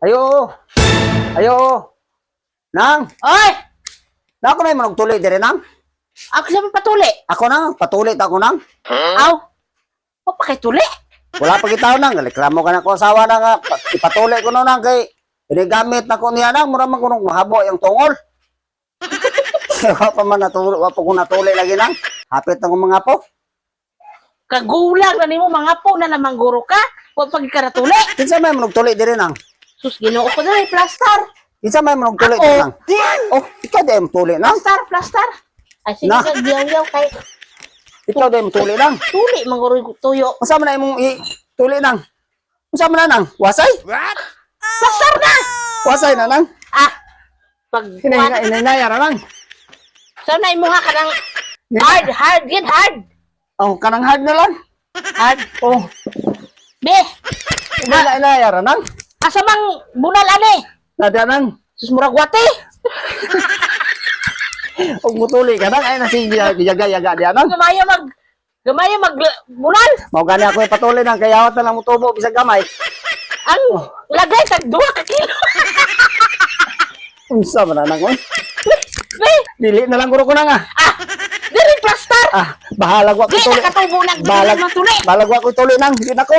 Ayo. Ayo. Nang, Oy! na ako na yung manugtuli dire nang. Ako siya patuli. Ako nang, patulit ako nang. Aw. O pakituli. Wala pa kita nang, reklamo ka na ko asawa na nga. Ipatuloy ko na nang kay inigamit na ko niya nang, mura man ko nung mahabo yung tungol. Wa pa ko natuli lagi nang. Hapit na ko mga po. Kagulang na nimo mga po na namang guro ka. Huwag pagkaratuli. Kinsa may manugtuli dire nang? Sus, ginoo ko na plaster. Kinsa may manugtuli Ako. dire nang? Oh, ikaw din tuli nang. Plaster. Ay, sige Na. ka, diyaw-diyaw kay Ikaw din tuli nang. tuli, mangguroy tuyo. Unsa man na imong tuli nang? Unsa man na nang? Wasay? Plaster na! Wasay na nang. Ah, pag Hinay-hinay na nang. sana imo ha ka ng hard, get hard. Oh, kanang hard na lang. Hard. Oh, Be, hinay-hinay nang. asa mang bunal ani? Nada nang. Sus, murag wate. Og mutuli ka nang ay nasiyaga-yaga diyan nang. Gamaya mag bunal. Mao gani ako ipatuloy nang kayawat na lang mutubo bisag gamay. Ang lagay tag 2 ka kilo. Unsa man na nang oy? Be, Dili na lang guro ko nang ah. diri plaster. Ah, bahala ko Di tuloy. nakatubo na Balag matuli. balag ko tuloy nang, di na ko.